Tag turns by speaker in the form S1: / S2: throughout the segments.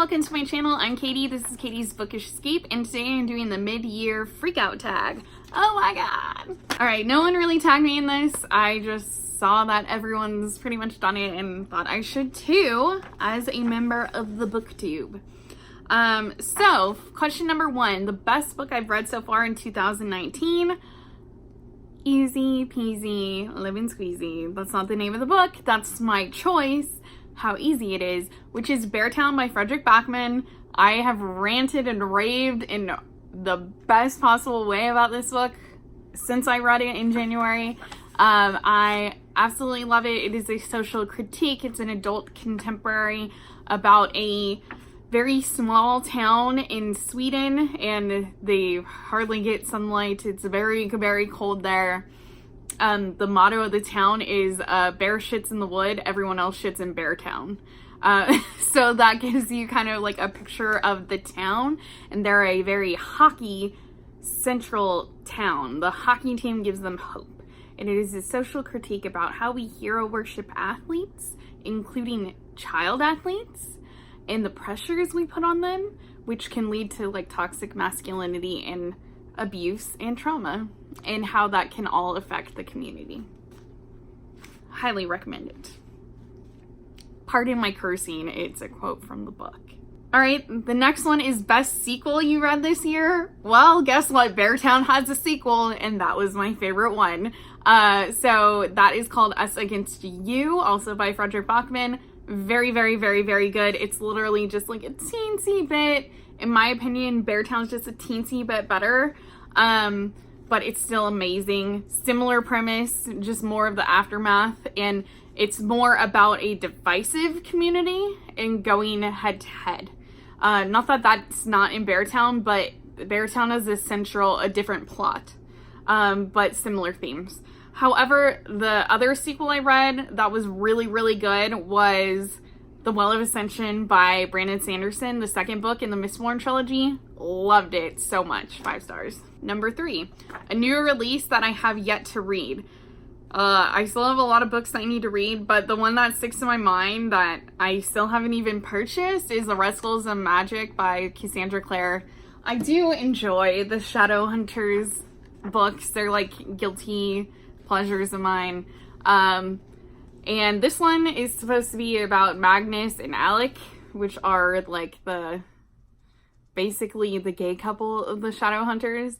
S1: welcome to my channel. I'm Katie. This is Katie's Bookish Escape, and today I'm doing the mid-year freakout tag. Oh my god! Alright, no one really tagged me in this. I just saw that everyone's pretty much done it and thought I should too, as a member of the booktube. So, question number 1. The best book I've read so far in 2019. Easy peasy, lemon squeezy. That's not the name of the book. That's my choice. How easy it is, which is Beartown by Frederic Bachman. I have ranted and raved in the best possible way about this book since I read it in January. I absolutely love it. It is a social critique. It's an adult contemporary about a very small town in Sweden, and they hardly get sunlight. It's very, very cold there. The motto of the town is bear shits in the wood, everyone else shits in Beartown. So that gives you kind of like a picture of the town, and they're a very hockey central town. The hockey team gives them hope, and it is a social critique about how we hero worship athletes, including child athletes, and the pressures we put on them, which can lead to like toxic masculinity and abuse and trauma, and how that can all affect the community. Highly recommend it. Pardon my cursing, it's a quote from the book. Alright, the next one is best sequel you read this year. Well, guess what? Beartown has a sequel, and that was my favorite one. So that is called Us Against You, also by Frederic Bachman. Very, very, very, very good. It's literally just like a teensy bit, in my opinion, Beartown's just a teensy bit better, but it's still amazing. Similar premise, just more of the aftermath, and it's more about a divisive community and going head to head. Not that that's not in Beartown, but Beartown is a different plot, but similar themes. However, the other sequel I read that was really, really good was The Well of Ascension by Brandon Sanderson, the second book in the Mistborn trilogy. Loved it so much. 5 stars. Number 3, a new release that I have yet to read. I still have a lot of books that I need to read, but the one that sticks to my mind that I still haven't even purchased is The Rascals of Magic by Cassandra Clare. I do enjoy the Shadowhunters books. They're like guilty pleasures of mine. And this one is supposed to be about Magnus and Alec, which are like basically the gay couple of the Shadowhunters.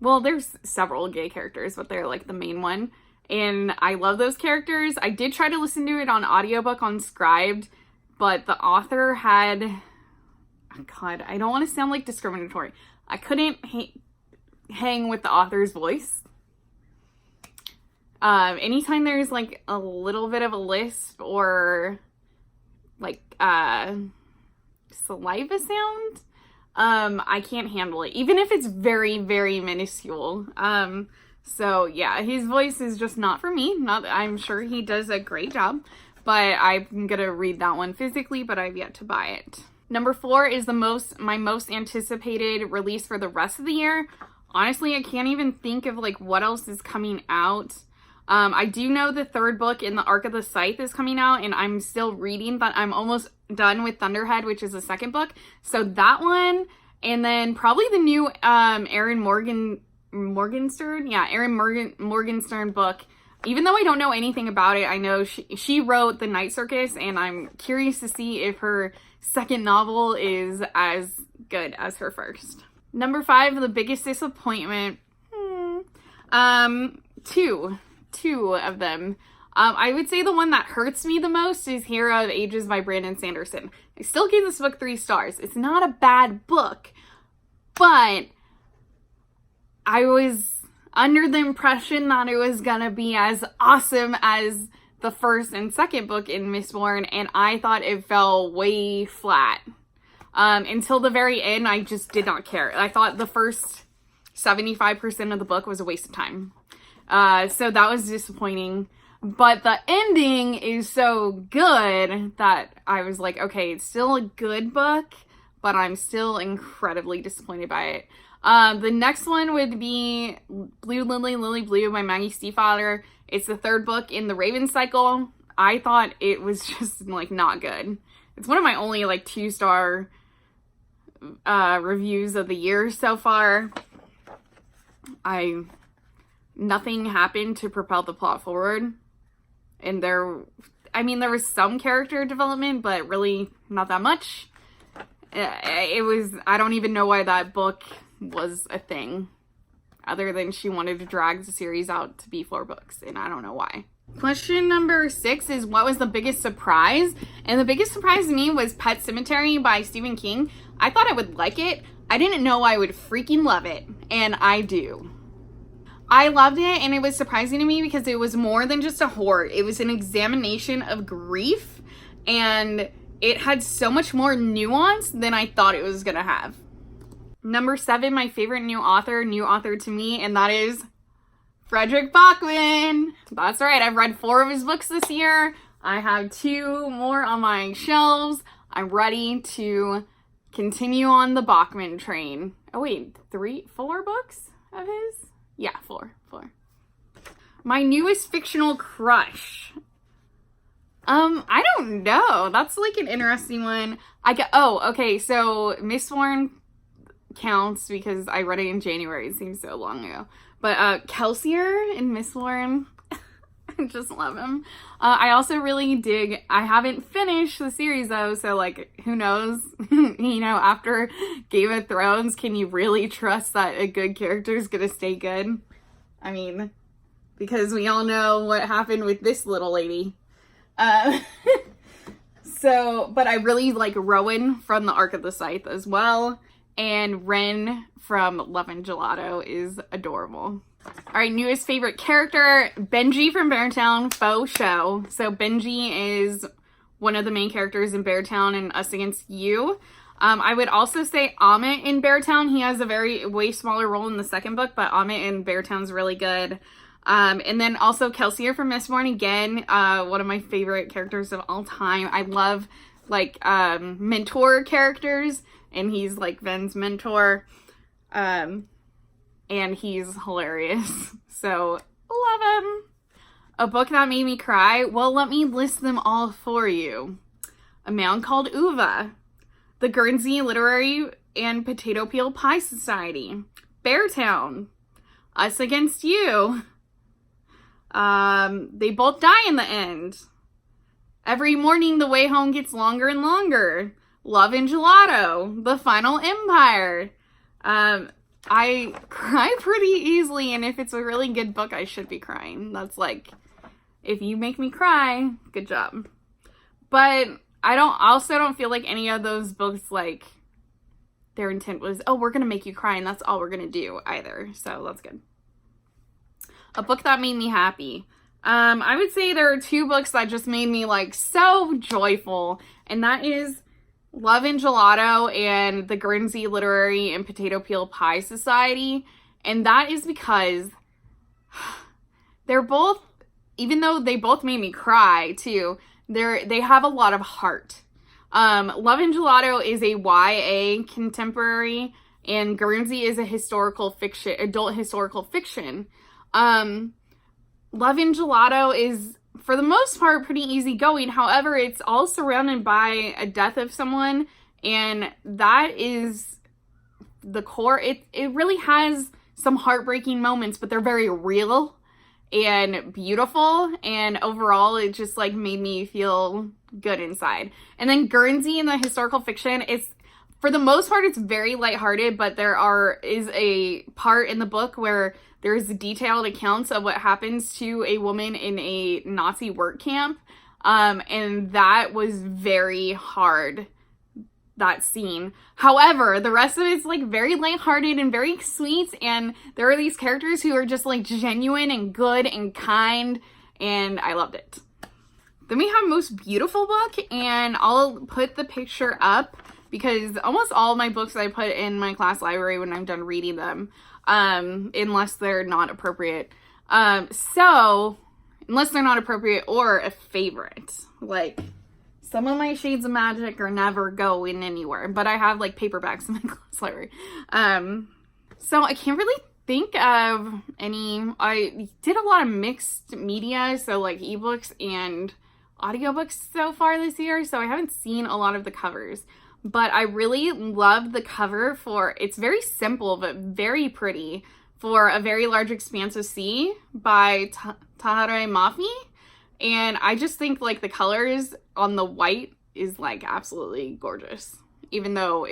S1: Well, there's several gay characters, but they're like the main one. And I love those characters. I did try to listen to it on audiobook on Scribd, but the author had, oh God, I don't want to sound like discriminatory. I couldn't hang with the author's voice. Anytime there's like a little bit of a lisp or like saliva sound, I can't handle it, even if it's very, very minuscule. So yeah, his voice is just not for me. I'm sure he does a great job, but I'm gonna read that one physically, but I've yet to buy it. Number 4 is my most anticipated release for the rest of the year. Honestly, I can't even think of like what else is coming out. I do know the 3rd book in the Arc of the Scythe is coming out, and I'm still reading, but I'm almost done with Thunderhead, which is the 2nd book. So that one, and then probably the new Erin Morgenstern? Yeah, Erin Morgenstern book. Even though I don't know anything about it, I know she wrote The Night Circus, and I'm curious to see if her 2nd novel is as good as her 1st. Number 5, the biggest disappointment. Two of them. I would say the one that hurts me the most is Hero of Ages by Brandon Sanderson. I still gave this book 3 stars. It's not a bad book, but I was under the impression that it was gonna be as awesome as the 1st and 2nd book in Mistborn, and I thought it fell way flat. Until the very end, I just did not care. I thought the first 75% of the book was a waste of time. So that was disappointing, but the ending is so good that I was like, okay, it's still a good book, but I'm still incredibly disappointed by it. The next one would be Blue Lily, Lily Blue by Maggie Stiefvater. It's the 3rd book in the Raven cycle. I thought it was just like not good. It it's one of my only like 2-star reviews of the year so far. Nothing happened to propel the plot forward. And there was some character development, but really not that much. I don't even know why that book was a thing. Other than she wanted to drag the series out to be 4 books, and I don't know why. Question number 6 is, what was the biggest surprise? And the biggest surprise to me was Pet Sematary by Stephen King. I thought I would like it. I didn't know I would freaking love it, and I do. I loved it, and it was surprising to me because it was more than just a horror. It was an examination of grief, and it had so much more nuance than I thought it was gonna have. Number 7, my favorite new author to me, and that is Frederic Bachman. That's right, I've read 4 of his books this year. I have 2 more on my shelves. I'm ready to continue on the Bachman train. Oh wait, 4 books of his? Yeah, 4. My newest fictional crush. I don't know. That's like an interesting one. Okay, so Mistborn counts because I read it in January. It seems so long ago. But Kelsier in Mistborn, I just love him. I also really dig, I haven't finished the series though, so like, who knows? After Game of Thrones, can you really trust that a good character is gonna stay good? I mean, because we all know what happened with this little lady. But I really like Rowan from the Arc of the Scythe as well. And Ren from Love and Gelato is adorable. All right, newest favorite character, Benjy from Beartown, faux show. So Benjy is one of the main characters in Beartown and Us Against You. I would also say Amit in Beartown. He has a way smaller role in the second book, but Amit in Beartown's really good. And then also Kelsier from Mistborn, again, one of my favorite characters of all time. I love mentor characters, and he's like Ven's mentor. And he's hilarious. So love him. A book that made me cry. Well, let me list them all for you. A Man Called Uva. The Guernsey Literary and Potato Peel Pie Society. Beartown. Us Against You. They both die in the end. Every morning the way home gets longer and longer. Love and Gelato. The Final Empire. I cry pretty easily, and if it's a really good book, I should be crying. That's like, if you make me cry, good job. But I don't feel like any of those books, like, their intent was, oh, we're gonna make you cry, and that's all we're gonna do either. So that's good. A book that made me happy. I would say there are 2 books that just made me like so joyful, and that is Love and Gelato and the Guernsey Literary and Potato Peel Pie Society. And that is because they're both, even though they both made me cry too, they have a lot of heart. Love and Gelato is a YA contemporary, and Guernsey is a adult historical fiction. Love and Gelato is, for the most part, pretty easygoing. However, it's all surrounded by a death of someone, and that is the core. It really has some heartbreaking moments, but they're very real and beautiful, and overall it just like made me feel good inside. And then Guernsey in the historical fiction, it's, for the most part, it's very lighthearted, but is a part in the book where there's detailed accounts of what happens to a woman in a Nazi work camp. And that was very hard, that scene. However, the rest of it's like very lighthearted and very sweet. And there are these characters who are just like genuine and good and kind. And I loved it. Then we have Most Beautiful Book, and I'll put the picture up because almost all of my books I put in my class library when I'm done reading them. Unless they're not appropriate. Unless they're not appropriate or a favorite. Like, some of my Shades of Magic are never going anywhere, but I have like paperbacks in my class library. So I can't really think of any. I did a lot of mixed media, so like ebooks and audiobooks so far this year, so I haven't seen a lot of the covers. But I really love the cover for, it's very simple but very pretty, for A Very Large Expanse of Sea by Tahare Mafi. And I just think like the colors on the white is like absolutely gorgeous. Even though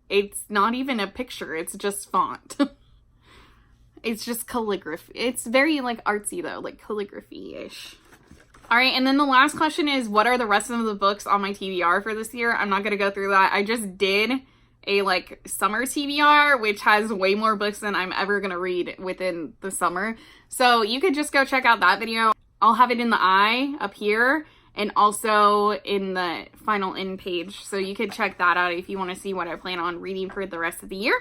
S1: it's not even a picture, it's just font. It's just calligraphy. It's very like artsy though, like calligraphy-ish. All right, and then the last question is, what are the rest of the books on my TBR for this year? I'm not gonna go through that. I just did a like summer TBR, which has way more books than I'm ever gonna read within the summer. So you could just go check out that video. I'll have it in the eye up here and also in the final end page. So you could check that out if you want to see what I plan on reading for the rest of the year.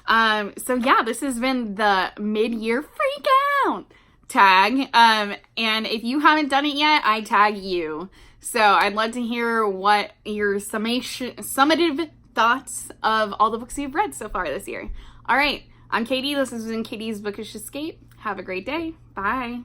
S1: So yeah, this has been the mid-year freak out tag. And if you haven't done it yet, I tag you. So I'd love to hear what your summative thoughts of all the books you've read so far this year. All right, I'm Katie. This has been Katie's Bookish Escape. Have a great day. Bye.